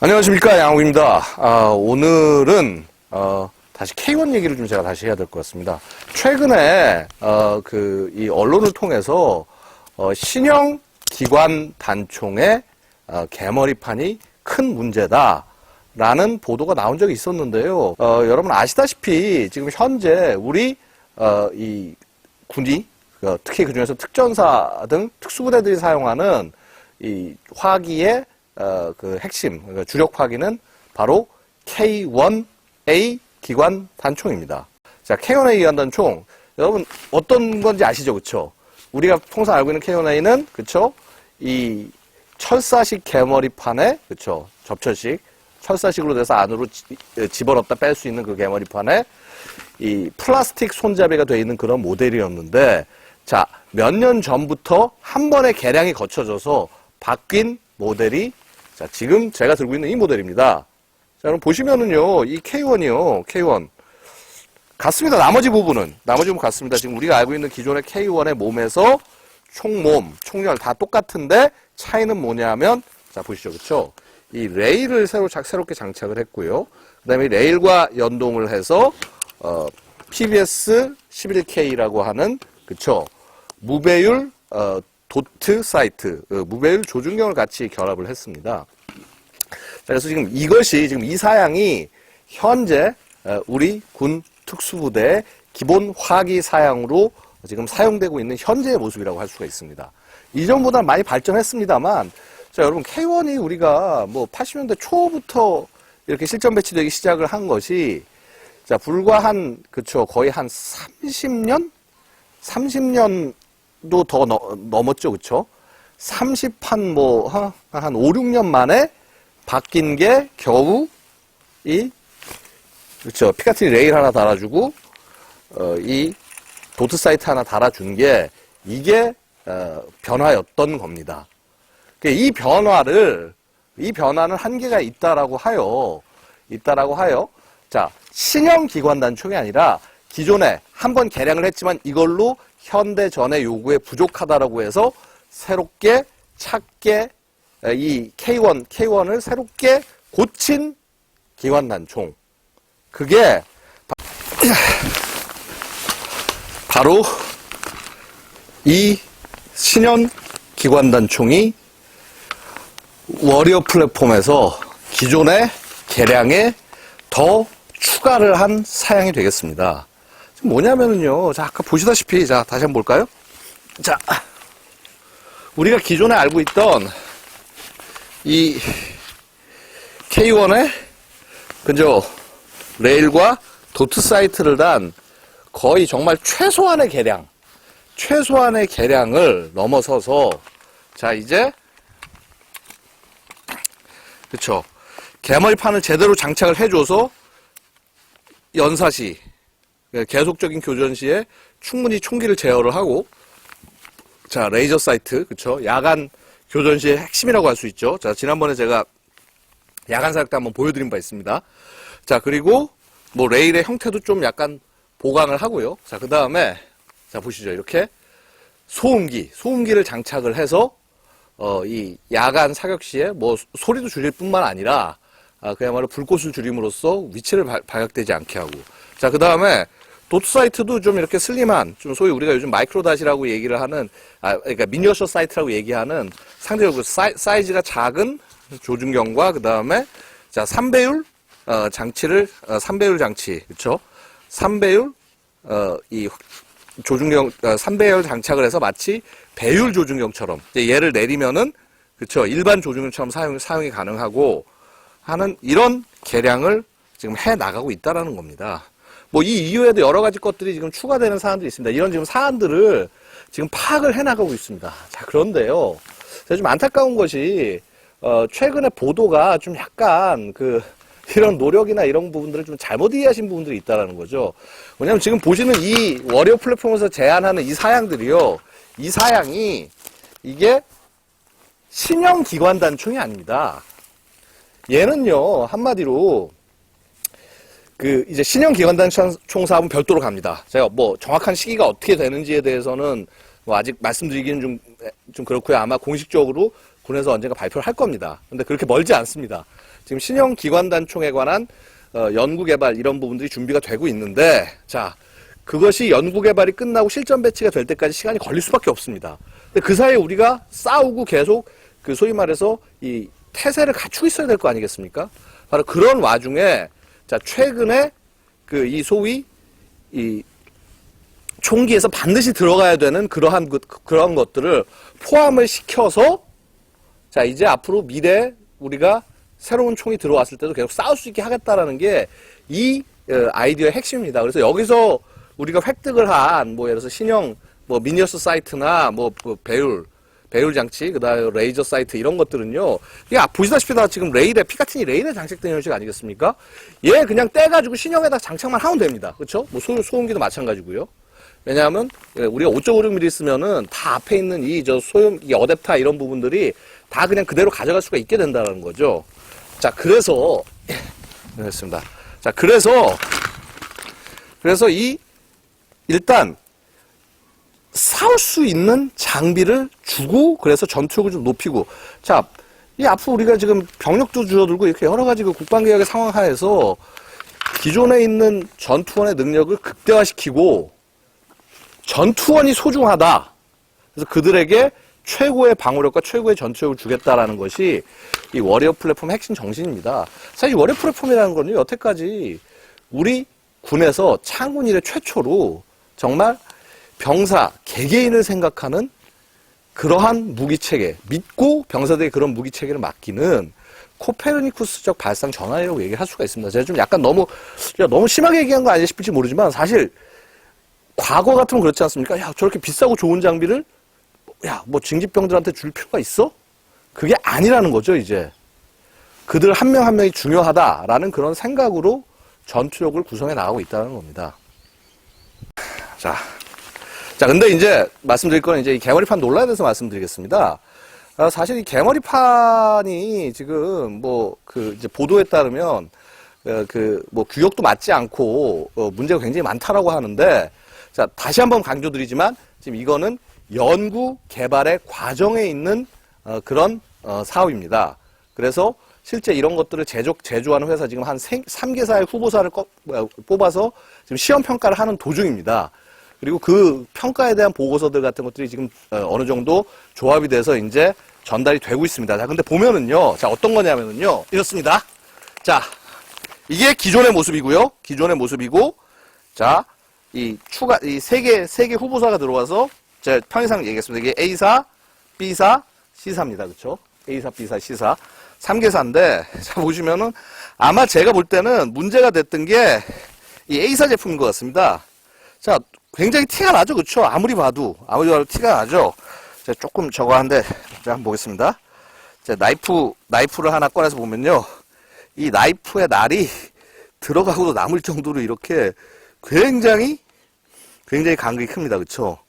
안녕하십니까, 양욱입니다. 오늘은 다시 K1 얘기를 좀 제가 다시 해야 될 것 같습니다. 최근에 이 언론을 통해서 신형 기관 단총의 개머리판이 큰 문제다라는 보도가 나온 적이 있었는데요. 여러분 아시다시피 지금 현재 우리 이 군이 특히 그중에서 특전사 등 특수부대들이 사용하는 이 화기의 그 핵심, 그러니까 주력 화기는 바로 K1A 기관 단총입니다. 자, K1A 기관 단총, 여러분 어떤 건지 아시죠, 그쵸? 우리가 통상 알고 있는 K1A는, 그쵸? 이 철사식 개머리판에, 그쵸? 접철식, 철사식으로 돼서 안으로 집어넣다 뺄 수 있는 그 개머리판에 이 플라스틱 손잡이가 되어 있는 그런 모델이었는데, 자, 몇 년 전부터 한 번에 개량이 거쳐져서 바뀐 모델이 자, 지금 제가 들고 있는 이 모델입니다. 자, 그럼 보시면은요, 이 K1이요, K1. 같습니다. 나머지 부분 같습니다. 지금 우리가 알고 있는 기존의 K1의 몸에서 총몸, 총열 다 똑같은데 차이는 뭐냐면, 자, 보시죠. 그쵸? 이 레일을 새롭게 장착을 했고요. 그 다음에 레일과 연동을 해서, PBS 11K라고 하는, 그쵸? 무배율, 도트 사이트, 무배율 조준경을 같이 결합을 했습니다. 그래서 지금 이 사양이 현재 우리 군 특수부대의 기본 화기 사양으로 지금 사용되고 있는 현재의 모습이라고 할 수가 있습니다. 이전보다 많이 발전했습니다만, 자, 여러분, K1이 우리가 뭐 80년대 초부터 이렇게 실전 배치되기 시작을 한 것이, 자, 불과 거의 한 30년도 더 넘었죠, 그쵸? 30한 한 5, 6년 만에 바뀐 게 겨우 그쵸, 피카티니 레일 하나 달아주고, 이 도트 사이트 하나 달아준 게, 이게, 변화였던 겁니다. 이 변화는 한계가 있다라고 하여, 자, 신형 기관 단총이 아니라, 기존에 한 번 개량을 했지만 이걸로 현대전의 요구에 부족하다라고 해서 새롭게 찾게 이 K1을 새롭게 고친 기관단총. 그게 바로 이 신형 기관단총이 워리어 플랫폼에서 기존의 개량에 더 추가를 한 사양이 되겠습니다. 뭐냐면은요, 자, 아까 보시다시피, 자, 다시 한번 볼까요? 자, 우리가 기존에 알고 있던 이 K1의, 그죠, 레일과 도트 사이트를 단 거의 정말 최소한의 개량을 넘어서서, 자, 이제, 그쵸, 개머리판을 제대로 장착을 해줘서 연사시, 계속적인 교전 시에 충분히 총기를 제어를 하고, 자, 레이저 사이트, 그쵸? 야간 교전 시의 핵심이라고 할 수 있죠. 자, 지난번에 제가 야간 사격 때 한번 보여드린 바 있습니다. 자, 그리고 뭐 레일의 형태도 좀 약간 보강을 하고요. 자, 그 다음에, 자, 보시죠. 이렇게 소음기를 장착을 해서, 이 야간 사격 시에 뭐 소리도 줄일 뿐만 아니라, 그야말로 불꽃을 줄임으로써 위치를 발각되지 않게 하고. 자, 그 다음에, 도트 사이트도 좀 이렇게 슬림한, 좀 소위 우리가 요즘 마이크로 닷이라고 얘기를 하는, 그러니까 미니어처 사이트라고 얘기하는 상대적으로 사이즈가 작은 조준경과 그 다음에, 자, 3배율, 3배율 장치, 그쵸? 3배율, 이 조준경, 3배율 장착을 해서 마치 배율 조준경처럼, 얘를 내리면은, 그쵸? 일반 조준경처럼 사용이 가능하고 하는 이런 개량을 지금 해 나가고 있다라는 겁니다. 뭐 이 이후에도 여러 가지 것들이 지금 추가되는 사안들이 있습니다. 이런 지금 사안들을 지금 파악을 해 나가고 있습니다. 자, 그런데요. 제가 좀 안타까운 것이 최근에 보도가 좀 약간 이런 노력이나 이런 부분들을 좀 잘못 이해하신 부분들이 있다라는 거죠. 왜냐면 지금 보시는 이 워리어 플랫폼에서 제안하는 이 사양들이요. 이 사양이 이게 신형 기관 단총이 아닙니다. 얘는요, 한마디로 이제 신형 기관단총 사업은 별도로 갑니다. 제가 뭐 정확한 시기가 어떻게 되는지에 대해서는 뭐 아직 말씀드리기는 좀 그렇고요. 아마 공식적으로 군에서 언젠가 발표를 할 겁니다. 근데 그렇게 멀지 않습니다. 지금 신형 기관단총에 관한 연구개발 이런 부분들이 준비가 되고 있는데, 자, 그것이 연구개발이 끝나고 실전 배치가 될 때까지 시간이 걸릴 수밖에 없습니다. 근데 그 사이에 우리가 싸우고 계속 그 소위 말해서 이 태세를 갖추고 있어야 될 거 아니겠습니까? 바로 그런 와중에, 자, 최근에 그 이 소위 이 총기에서 반드시 들어가야 되는 그런 것들을 포함을 시켜서, 자, 이제 앞으로 미래 우리가 새로운 총이 들어왔을 때도 계속 싸울 수 있게 하겠다라는 게 이 아이디어의 핵심입니다. 그래서 여기서 우리가 획득을 한, 뭐, 예를 들어서 신형, 뭐, 미니어스 사이트나, 뭐, 배율 장치, 그 다음에 레이저 사이트 이런 것들은요, 이게 보시다시피 다 지금 레일에, 피카티니 레일에 장착된 형식 아니겠습니까? 얘 그냥 떼가지고 신형에다 장착만 하면 됩니다. 그쵸? 뭐, 소음기도 마찬가지고요. 왜냐하면, 우리가 5.56mm 쓰면은 다 앞에 있는 이 어댑터 이런 부분들이 다 그냥 그대로 가져갈 수가 있게 된다는 거죠. 자, 그래서, 됐습니다. 자, 그래서 일단, 사올 수 있는 장비를 주고, 그래서 전투력을 좀 높이고, 자, 이 앞으로 우리가 지금 병력도 줄어들고, 이렇게 여러 가지 그 국방개혁의 상황 하에서 기존에 있는 전투원의 능력을 극대화시키고, 전투원이 소중하다. 그래서 그들에게 최고의 방어력과 최고의 전투력을 주겠다라는 것이 이 워리어 플랫폼의 핵심 정신입니다. 사실 워리어 플랫폼이라는 거는 여태까지 우리 군에서 창군 이래 최초로 정말 병사, 개개인을 생각하는 그러한 무기체계, 믿고 병사들에게 그런 무기체계를 맡기는 코페르니쿠스적 발상 전환이라고 얘기할 수가 있습니다. 제가 좀 약간 너무 심하게 얘기한 거 아니냐 싶을지 모르지만 사실 과거 같으면 그렇지 않습니까? 야, 저렇게 비싸고 좋은 장비를 뭐 징집병들한테 줄 필요가 있어? 그게 아니라는 거죠, 이제. 그들 한 명 한 명이 중요하다라는 그런 생각으로 전투력을 구성해 나가고 있다는 겁니다. 자, 근데 이제 말씀드릴 거는 이제 이 개머리판 논란에 대해서 말씀드리겠습니다. 사실 이 개머리판이 지금 이제 보도에 따르면 규격도 맞지 않고 문제가 굉장히 많다라고 하는데, 자, 다시 한번 강조드리지만 지금 이거는 연구 개발의 과정에 있는 그런 사업입니다. 그래서 실제 이런 것들을 제조하는 회사 지금 한 3개사의 후보사를 뽑아서 지금 시험 평가를 하는 도중입니다. 그리고 그 평가에 대한 보고서들 같은 것들이 지금 어느 정도 조합이 돼서 이제 전달이 되고 있습니다. 자, 근데 보면은요, 자, 어떤 거냐면은요, 이렇습니다. 자, 이게 기존의 모습이고요. 기존의 모습이고, 자, 이 세 개 후보사가 들어와서 제가 편의상 얘기했습니다. 이게 A사, B사, C사입니다. 그쵸? A사, B사, C사. 3개사인데, 자, 보시면은 아마 제가 볼 때는 문제가 됐던 게 이 A사 제품인 것 같습니다. 자, 굉장히 티가 나죠? 그쵸? 아무리 봐도 티가 나죠? 제가 조금 저거 한데, 자, 한번 보겠습니다. 자, 나이프를 하나 꺼내서 보면요. 이 나이프의 날이 들어가고도 남을 정도로 이렇게 굉장히 간극이 큽니다. 그쵸?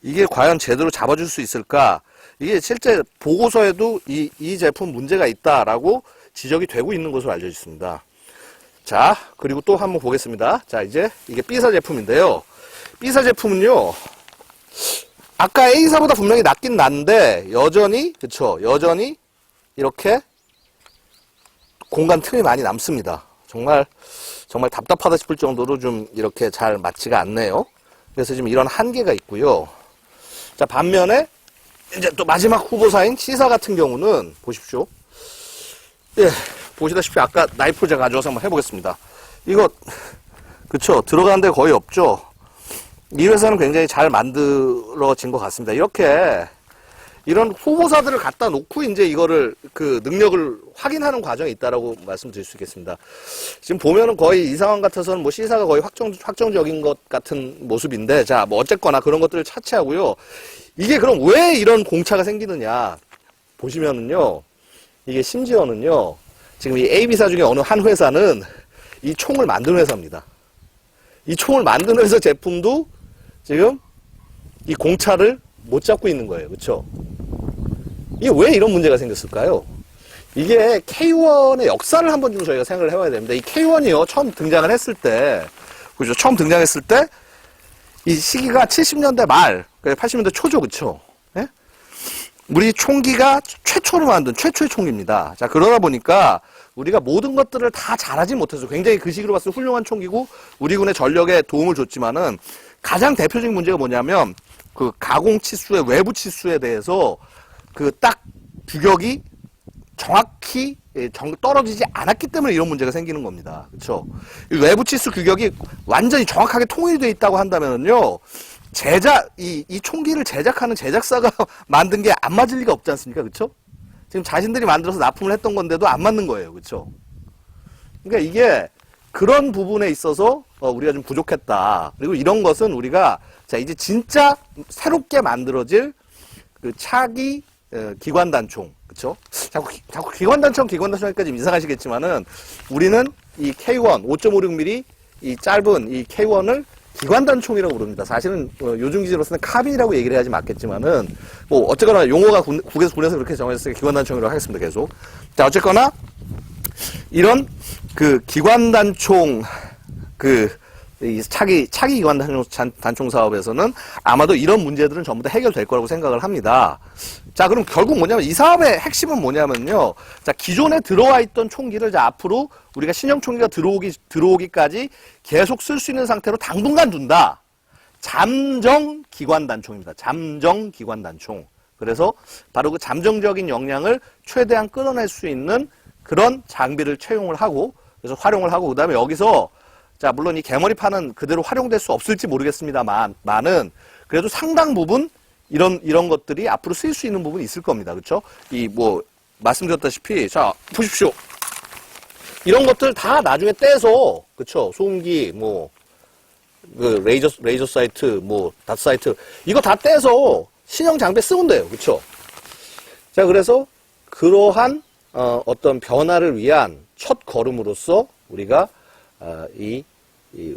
이게 과연 제대로 잡아줄 수 있을까? 이게 실제 보고서에도 이 제품 문제가 있다라고 지적이 되고 있는 것으로 알려져 있습니다. 자, 그리고 또 한번 보겠습니다. 자, 이제 이게 B사 제품인데요. B사 제품은요, 아까 A사보다 분명히 낫긴 난데, 여전히 이렇게 공간 틈이 많이 남습니다. 정말 답답하다 싶을 정도로 좀 이렇게 잘 맞지가 않네요. 그래서 지금 이런 한계가 있고요. 자, 반면에 이제 또 마지막 후보사인 C사 같은 경우는 보십시오. 예, 보시다시피 아까 나이프를 제가 가져와서 한번 해보겠습니다. 이거 그쵸? 들어가는 데 거의 없죠? 이 회사는 굉장히 잘 만들어진 것 같습니다. 이런 후보사들을 갖다 놓고 이제 이거를 그 능력을 확인하는 과정이 있다라고 말씀드릴 수 있겠습니다. 지금 보면은 거의 이 상황 같아서는 뭐 C사가 거의 확정적인 것 같은 모습인데, 자, 뭐 어쨌거나 그런 것들을 차치하고요. 이게 그럼 왜 이런 공차가 생기느냐 보시면은요, 이게 심지어는요, 지금 이 AB사 중에 어느 한 회사는 이 총을 만드는 회사입니다. 이 총을 만드는 회사 제품도 지금 이 공차를 못 잡고 있는 거예요. 그렇죠? 이게 왜 이런 문제가 생겼을까요? 이게 K1의 역사를 한번 좀 저희가 생각을 해봐야 됩니다. 이 K1이요, 처음 등장을 했을 때, 그죠? 처음 등장했을 때, 이 시기가 70년대 말, 80년대 초죠, 그쵸? 예? 우리 총기가 최초로 만든 최초의 총기입니다. 자, 그러다 보니까 우리가 모든 것들을 다 잘하지 못해서 굉장히 그 시기로 봤을 때 훌륭한 총기고 우리 군의 전력에 도움을 줬지만은 가장 대표적인 문제가 뭐냐면 그 가공 치수의 외부 치수에 대해서 그 딱 규격이 정확히 떨어지지 않았기 때문에 이런 문제가 생기는 겁니다. 그렇죠? 외부 치수 규격이 완전히 정확하게 통일되어 있다고 한다면요. 이 총기를 제작하는 제작사가 만든 게 안 맞을 리가 없지 않습니까? 그렇죠? 지금 자신들이 만들어서 납품을 했던 건데도 안 맞는 거예요. 그렇죠? 그러니까 이게 그런 부분에 있어서 우리가 좀 부족했다. 그리고 이런 것은 우리가 자 이제 진짜 새롭게 만들어질 그 차기 기관단총, 그렇죠? 자꾸 기관단총까지 이상하시겠지만은 우리는 이 K1 5.56mm 이 짧은 이 K1을 기관단총이라고 부릅니다. 사실은 요즘 기지로서는 카빈이라고 얘기를 해야지 맞겠지만은 뭐 어쨌거나 용어가 군에서 그렇게 정해졌으니까 기관단총이라고 하겠습니다. 계속. 자 어쨌거나 이런 그 기관단총 이 차기 기관단총 사업에서는 아마도 이런 문제들은 전부 다 해결될 거라고 생각을 합니다. 자, 그럼 결국 뭐냐면 이 사업의 핵심은 뭐냐면요. 자, 기존에 들어와 있던 총기를 자, 앞으로 우리가 신형 총기가 들어오기까지 계속 쓸 수 있는 상태로 당분간 둔다. 잠정 기관단총입니다. 잠정 기관단총. 그래서 바로 그 잠정적인 역량을 최대한 끌어낼 수 있는 그런 장비를 채용을 하고 그래서 활용을 하고 그다음에 여기서 자, 물론 이 개머리판은 그대로 활용될 수 없을지 모르겠습니다만은 그래도 상당 부분 이런 것들이 앞으로 쓰일 수 있는 부분이 있을 겁니다. 그렇죠? 말씀드렸다시피 자, 보십시오. 이런 것들 다 나중에 떼서 그렇죠? 소음기 그 레이저 사이트 닷 사이트 이거 다 떼서 신형 장비에 쓰면 돼요. 그렇죠? 자, 그래서 그러한 어떤 변화를 위한 첫 걸음으로써 우리가 이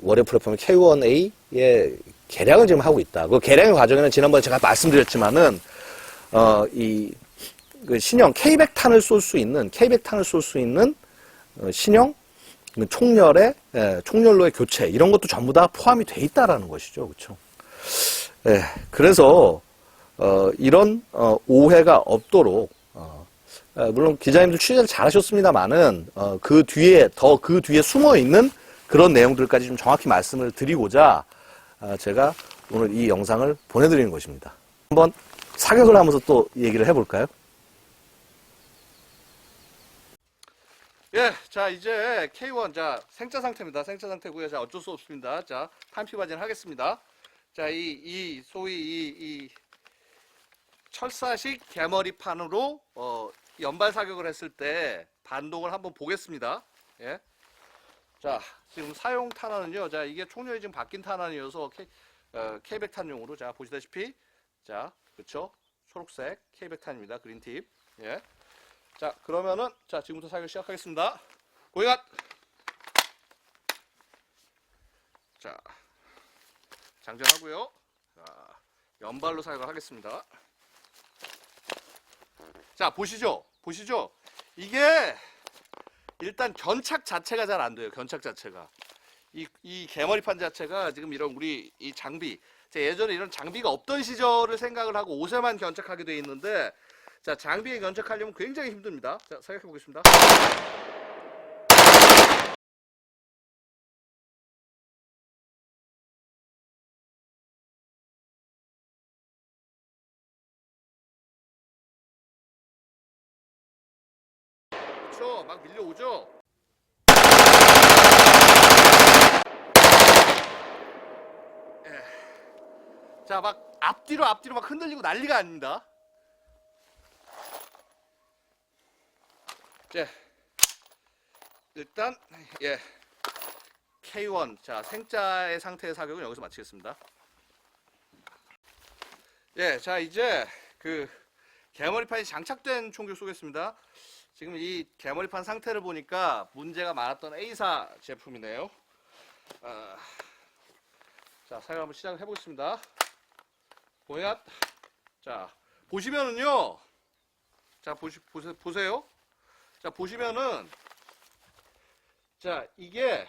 월요 플랫폼 K1A의 개량을 지금 하고 있다. 그 개량의 과정에는 지난번에 제가 말씀드렸지만은 그 신형 K100탄을 쏠 수 있는 신형 총열로의 교체 이런 것도 전부 다 포함이 돼 있다라는 것이죠. 그렇죠? 예. 그래서 이런 오해가 없도록 물론 기자님들 취재를 잘하셨습니다만은 그 뒤에 숨어 있는 그런 내용들까지 좀 정확히 말씀을 드리고자 제가 오늘 이 영상을 보내드리는 것입니다. 한번 사격을 하면서 또 얘기를 해볼까요? 예, 자 이제 K1 자 생짜 상태입니다. 생짜 상태고요. 자 어쩔 수 없습니다. 자 탄피 바진 하겠습니다. 자 소위 이 철사식 개머리판으로 연발 사격을 했을 때 반동을 한번 보겠습니다. 예. 자, 지금 사용 탄환은요. 자, 이게 총열이 지금 바뀐 탄환이어서 K100탄용으로 자, 보시다시피 자, 그렇죠? 초록색 K100탄입니다. 그린팁. 예. 자, 그러면은 자, 지금부터 사격 시작하겠습니다. 고잉앗. 자, 장전하고요. 자, 연발로 사격을 하겠습니다. 자, 보시죠. 이게 일단 견착 자체가 잘 안 돼요. 견착 자체가. 이 개머리판 자체가 지금 이런 우리 이 장비. 제가 예전에 이런 장비가 없던 시절을 생각을 하고 옷에만 견착하게 되어 있는데 자, 장비에 견착하려면 굉장히 힘듭니다. 자, 사격해 보겠습니다. 그렇죠. 막 밀려오죠. 자, 막 앞뒤로 막 흔들리고 난리가 아닙니다. 자, 일단 예 K1 자 생자의 상태의 사격은 여기서 마치겠습니다. 예, 자 이제 그 개머리판이 장착된 총기 쏘겠습니다. 지금 이 개머리판 상태를 보니까 문제가 많았던 A사 제품이네요. 자, 사격 한번 시작을 해보겠습니다. 고잉앗. 자, 보시면은요. 자, 보세요. 자, 보시면은 자, 이게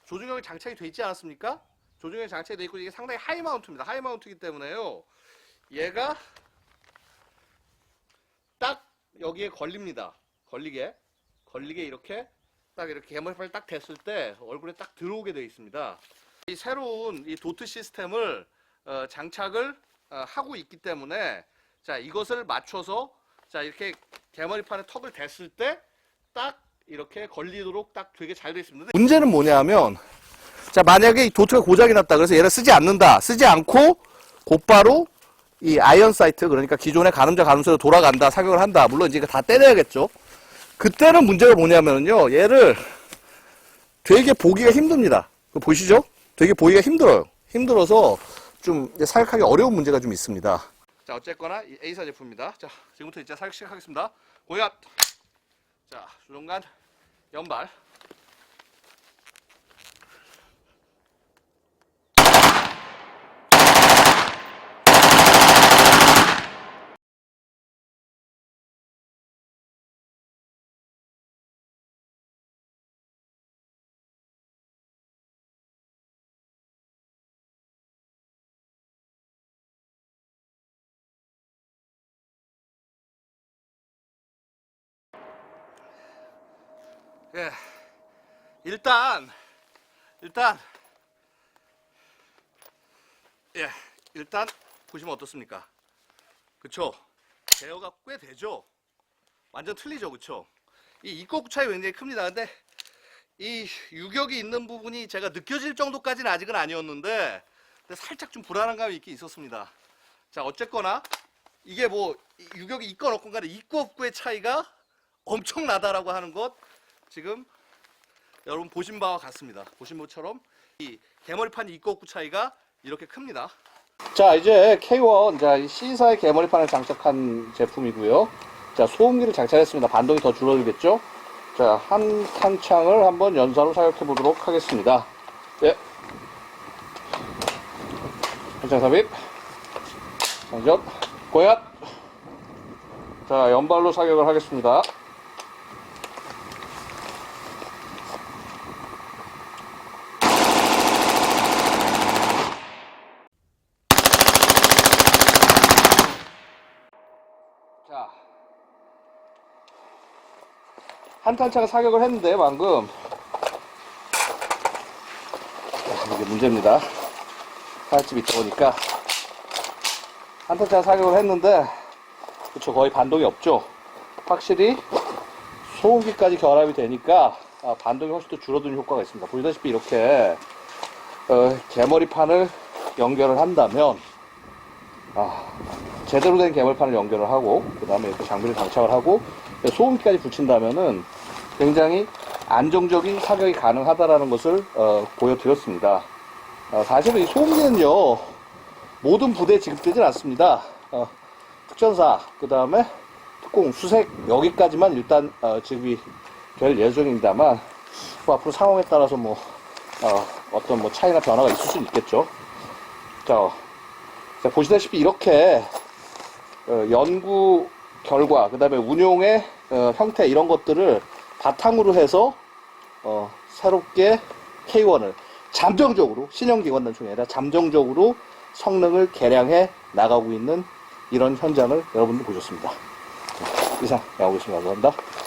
조준경이 장착이 되어 있지 여기에 걸립니다. 걸리게 이렇게 딱 이렇게 개머리판을 딱 댔을 때 얼굴에 딱 들어오게 되어 있습니다. 이 새로운 이 도트 시스템을 장착을 하고 있기 때문에 자, 이것을 맞춰서 자, 이렇게 개머리판에 턱을 댔을 때 딱 이렇게 걸리도록 딱 되게 잘 되어 있습니다. 문제는 뭐냐면 자, 만약에 이 도트가 고장이 났다. 그래서 얘를 쓰지 않는다. 쓰지 않고 곧바로 이 아이언 사이트, 그러니까 기존의 가늠자 가늠쇠로 돌아간다. 사격을 한다. 물론 이제 이거 다 떼내야겠죠. 그때는 문제가 뭐냐면요. 얘를 되게 보기가 힘듭니다. 보시죠? 되게 보기가 힘들어요. 힘들어서 좀 사격하기 어려운 문제가 좀 있습니다. 자, 어쨌거나 이 A사 제품입니다. 자, 지금부터 이제 사격 시작하겠습니다. 고야. 자, 조종간 연발. 예, 일단 보시면 어떻습니까? 그쵸? 제어가 꽤 되죠? 완전 틀리죠, 그쵸? 이 입구 차이 굉장히 큽니다. 근데 이 유격이 있는 부분이 제가 느껴질 정도까지는 아직은 아니었는데 근데 살짝 좀 불안한 감이 있긴 있었습니다. 자, 어쨌거나 이게 뭐 유격이 있건 없건 간에 입구 없구의 차이가 엄청나다라고 하는 것 지금 여러분 보신 바와 같습니다. 보신 것처럼 이 개머리판 입구 없구 차이가 이렇게 큽니다. 자, 이제 K1 자, C사의 개머리판을 장착한 제품이고요. 자, 소음기를 장착했습니다. 반동이 더 줄어들겠죠? 자, 한 탄창을 한번 연사로 사격해 보도록 하겠습니다. 예. 탄창 삽입. 장전. 고앗. 자, 연발로 사격을 하겠습니다. 자, 한 탄창을 사격을 했는데 방금 이게 문제입니다. 칼집이 있다 보니까 한 탄창 사격을 했는데 그쵸, 거의 반동이 없죠. 확실히 소음기까지 결합이 되니까 반동이 훨씬 더 줄어드는 효과가 있습니다. 보시다시피 이렇게 개머리판을 연결을 한다면 제대로 된 개머리판을 연결을 하고 그 다음에 이렇게 장비를 장착을 하고 소음기까지 붙인다면은 굉장히 안정적인 사격이 가능하다라는 것을 보여드렸습니다. 사실은 이 소음기는요 모든 부대에 지급되진 않습니다. 특전사, 그 다음에 특공, 수색 여기까지만 일단 지급이 될 예정입니다만 뭐 앞으로 상황에 따라서 뭐 어떤 뭐 차이나 변화가 있을 수 있겠죠. 자, 보시다시피 이렇게 연구 결과, 그 다음에 운용의 형태 이런 것들을 바탕으로 해서 새롭게 K1을 잠정적으로 신형기관단총이 아니라 잠정적으로 성능을 개량해 나가고 있는 이런 현장을 여러분들 보셨습니다. 이상 나오겠습니다. 감사합니다.